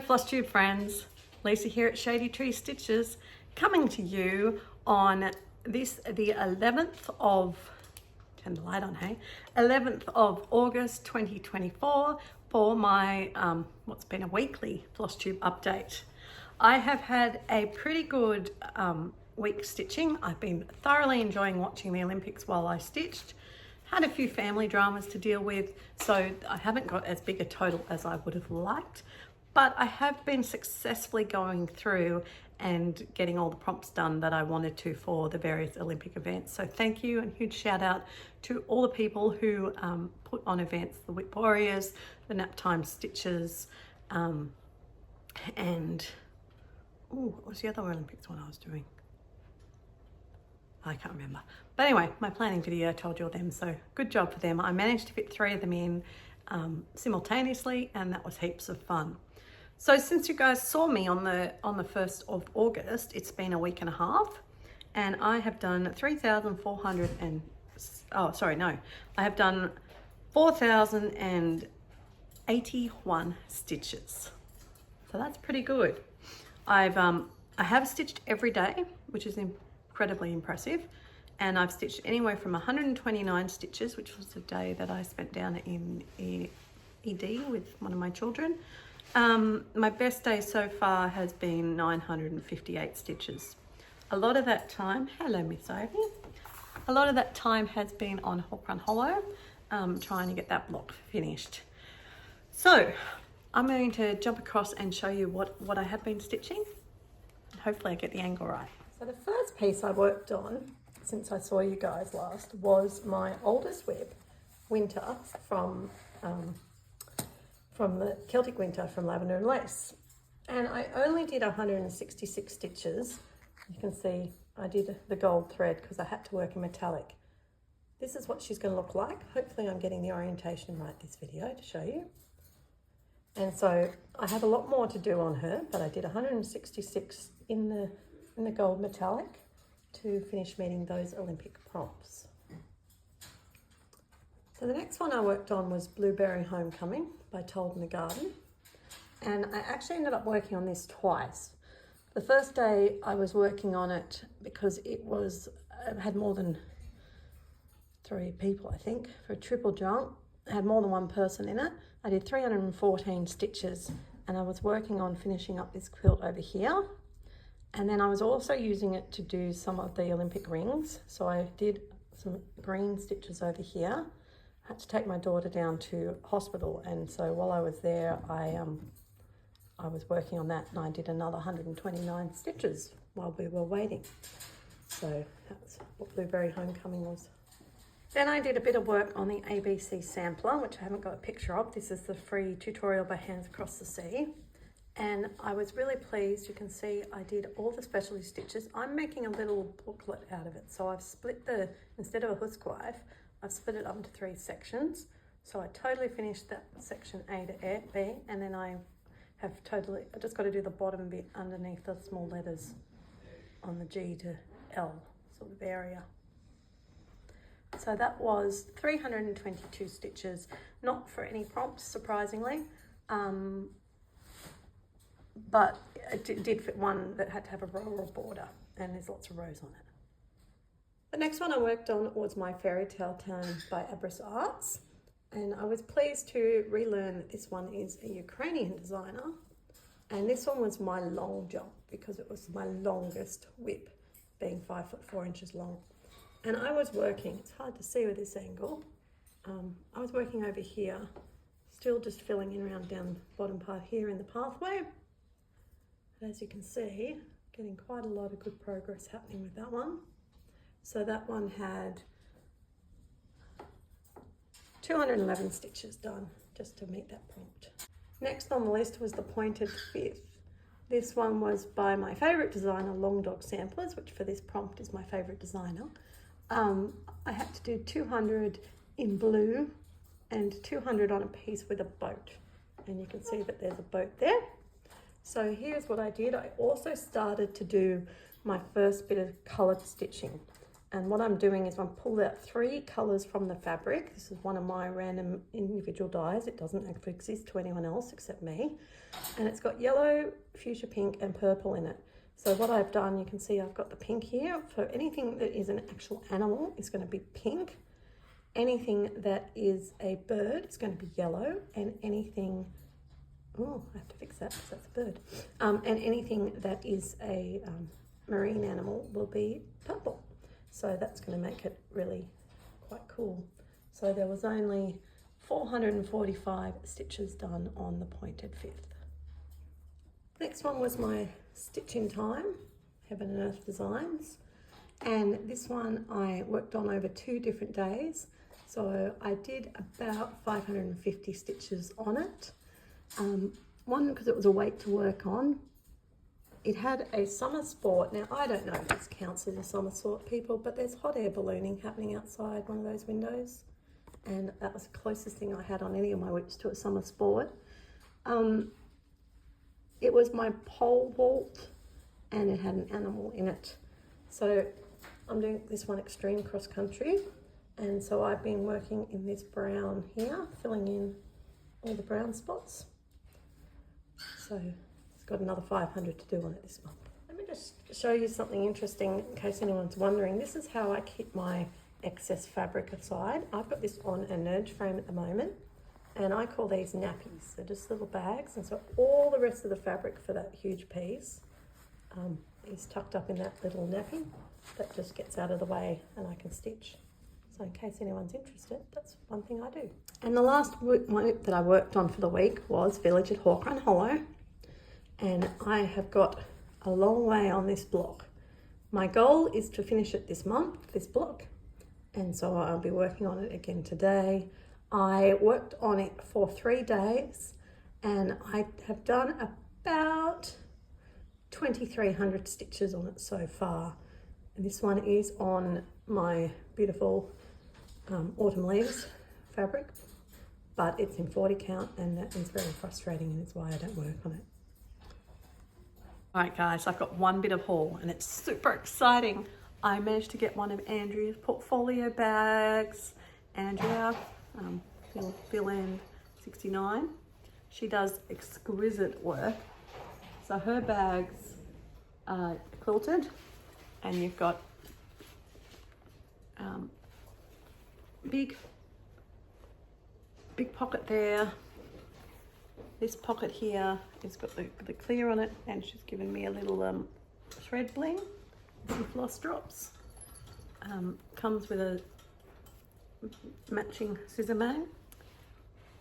Flosstube friends, Lisa here at Shady Tree Stitches, coming to you on this, the 11th of, turn the light on, hey, 11th of August 2024 for my, what's been a weekly Flosstube update. I have had a pretty good week stitching. I've been thoroughly enjoying watching the Olympics while I stitched. Had a few family dramas to deal with, so I haven't got as big a total as I would have liked, but I have been successfully going through and getting all the prompts done that I wanted to for the various Olympic events. So thank you, and huge shout out to all the people who put on events, the Whip Warriors, the Nap Time Stitches, and what was the other Olympics one I was doing? I can't remember. But anyway, my planning video told you all them, so good job for them. I managed to fit 3 of them in simultaneously, and that was heaps of fun. So since you guys saw me on the 1st of August, it's been a week and a half, and I have done 4,081 stitches. So that's pretty good. I have stitched every day, which is incredibly impressive, and I've stitched anywhere from 129 stitches, which was the day that I spent down in ED with one of my children. My best day so far has been 958 stitches. A lot of that time, hello Miss Ivy, a lot of that time has been on hook run hollow, trying to get that block finished. So I'm going to jump across and show you what I have been stitching. Hopefully I get the angle right. So the first piece I worked on since I saw you guys last was my oldest web, Winter, from the Celtic Winter from Lavender and Lace. And I only did 166 stitches. You can see I did the gold thread because I had to work in metallic. This is what she's going to look like. Hopefully I'm getting the orientation right this video to show you. And so I have a lot more to do on her, but I did 166 in the gold metallic to finish meeting those Olympic prompts. So the next one I worked on was Blueberry Homecoming by Told in the Garden. And I actually ended up working on this twice. The first day I was working on it because it had more than 3 people, I think, for a triple jump. It had more than one person in it. I did 314 stitches, and I was working on finishing up this quilt over here. And then I was also using it to do some of the Olympic rings. So I did some green stitches over here. I had to take my daughter down to hospital, and so while I was there, I was working on that, and I did another 129 stitches while we were waiting. So that's what Blueberry Homecoming was. Then I did a bit of work on the ABC sampler, which I haven't got a picture of. This is the free tutorial by Hands Across the Sea. And I was really pleased. You can see I did all the specialty stitches. I'm making a little booklet out of it. So I've split instead of a housewife, I've split it up into 3 sections. So I totally finished that section A to B, and then I just got to do the bottom bit underneath the small letters on the G to L sort of area. So that was 322 stitches, not for any prompts, surprisingly. But it did fit one that had to have a row or border, and there's lots of rows on it. The next one I worked on was my Fairy Tale Town by Abris Arts, and I was pleased to relearn that this one is a Ukrainian designer, and this one was my long jump because it was my longest whip, being 5'4" long. And I was working, it's hard to see with this angle, I was working over here, still just filling in around down the bottom part here in the pathway. But as you can see, getting quite a lot of good progress happening with that one. So that one had 211 stitches done just to meet that prompt. Next on the list was the Pointed Fifth. This one was by my favourite designer, Long Dog Samplers, which for this prompt is my favourite designer. I had to do 200 in blue and 200 on a piece with a boat. And you can see that there's a boat there. So here's what I did. I also started to do my first bit of coloured stitching. And what I'm doing is I've pulled out 3 colours from the fabric. This is one of my random individual dyes. It doesn't actually exist to anyone else except me. And it's got yellow, fuchsia pink and purple in it. So what I've done, you can see I've got the pink here. For anything that is an actual animal, it's going to be pink. Anything that is a bird is going to be yellow. And anything, oh, I have to fix that because that's a bird. And anything that is a marine animal will be purple. So that's going to make it really quite cool. So there was only 445 stitches done on the pointed fifth. Next one was my stitch in time, Heaven and Earth Designs. And this one I worked on over 2 different days. So I did about 550 stitches on it. One, because it was a weight to work on. It had a summer sport. Now, I don't know if this counts as a summer sport, people, but there's hot air ballooning happening outside one of those windows. And that was the closest thing I had on any of my whips to a summer sport. It was my pole vault and it had an animal in it. So I'm doing this one extreme cross country. And so I've been working in this brown here, filling in all the brown spots. So got another 500 to do on it this month. Let me just show you something interesting in case anyone's wondering. This is how I keep my excess fabric aside. I've got this on a nudge frame at the moment and I call these nappies. They're just little bags, and so all the rest of the fabric for that huge piece is tucked up in that little nappy that just gets out of the way and I can stitch. So in case anyone's interested, that's one thing I do. And the last one that I worked on for the week was Village at Hawk Run Hollow. And I have got a long way on this block. My goal is to finish it this month, this block, and so I'll be working on it again today. I worked on it for 3 days and I have done about 2,300 stitches on it so far. And this one is on my beautiful autumn leaves fabric, but it's in 40 count and that is very frustrating and it's why I don't work on it. Alright guys, I've got one bit of haul and it's super exciting. I managed to get one of Andrea's portfolio bags. Andrea, Bill End 69. She does exquisite work. So her bags are quilted and you've got big pocket there. This pocket here has got the clear on it and she's given me a little thread bling, some floss drops. Comes with a matching scissor mane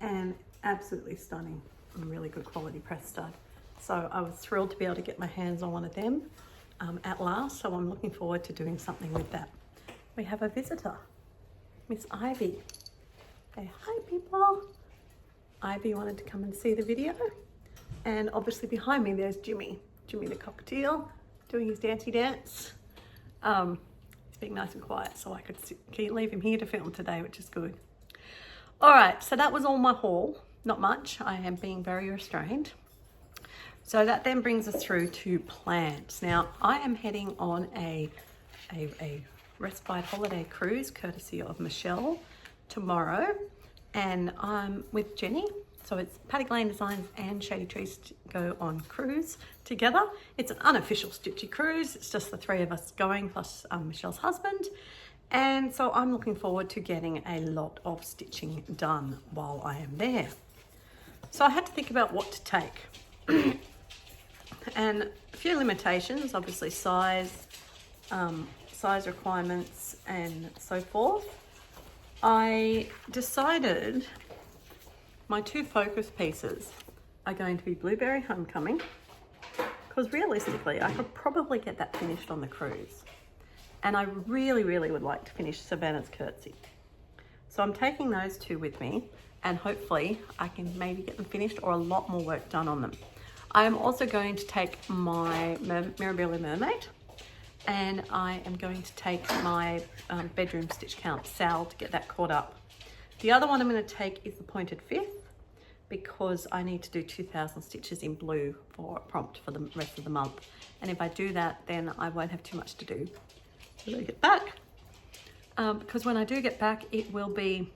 and absolutely stunning and really good quality press stud. So I was thrilled to be able to get my hands on one of them at last, so I'm looking forward to doing something with that. We have a visitor, Miss Ivy. Say hi people. Ivy wanted to come and see the video, and obviously behind me there's Jimmy the cockatiel doing his dancey dance. He's being nice and quiet so I could leave him here to film today, which is good. All right, so that was all my haul. Not much. I am being very restrained. So that then brings us through to plants. Now I am heading on a respite holiday cruise courtesy of Michelle tomorrow. And I'm with Jenny, so it's Paddock Lane Designs and Shady Trees go on cruise together. It's an unofficial stitchy cruise. It's just the 3 of us going plus Michelle's husband. And so I'm looking forward to getting a lot of stitching done while I am there. So I had to think about what to take. And a few limitations, obviously size requirements and so forth. I decided my 2 focus pieces are going to be Blueberry Homecoming, because realistically I could probably get that finished on the cruise, and I really would like to finish Savannah's Curtsy. So I'm taking those 2 with me and hopefully I can maybe get them finished or a lot more work done on them. I am also going to take my Mirabella Mermaid, and I am going to take my bedroom stitch count Sal to get that caught up. The other one I'm going to take is the pointed fifth, because I need to do 2,000 stitches in blue for prompt for the rest of the month. And if I do that, then I won't have too much to do. So let me get back because when I do get back, it will be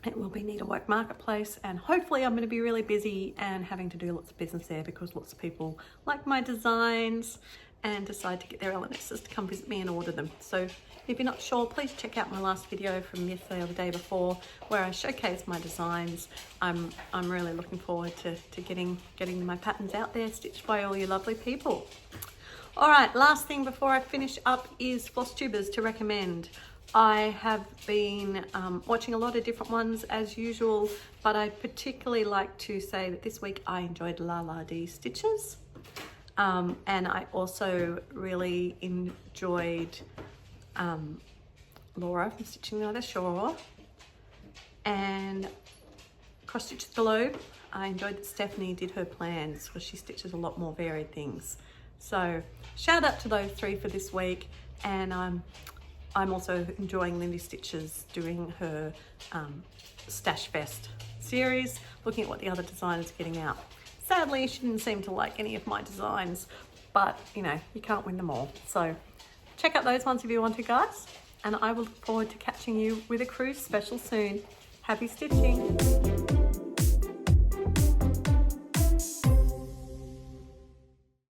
Need a Work Marketplace, and hopefully I'm going to be really busy and having to do lots of business there because lots of people like my designs and decide to get their LMSs to come visit me and order them. So if you're not sure, please check out my last video from yesterday or the day before where I showcase my designs. I'm really looking forward to getting my patterns out there stitched by all you lovely people. All right, last thing before I finish up is Flosstubers to recommend. I have been watching a lot of different ones as usual, but I particularly like to say that this week I enjoyed La La Dee Stitches. And I also really enjoyed Laura from Stitching the Other Shore, and Cross Stitch the Globe. I enjoyed that Stephanie did her plans because she stitches a lot more varied things. So shout out to those three for this week, and I'm also enjoying Lindy Stitches doing her Stash Fest series, looking at what the other designers are getting out. Sadly, she didn't seem to like any of my designs, but you know, you can't win them all. So check out those ones if you want to, guys. And I will look forward to catching you with a cruise special soon. Happy stitching.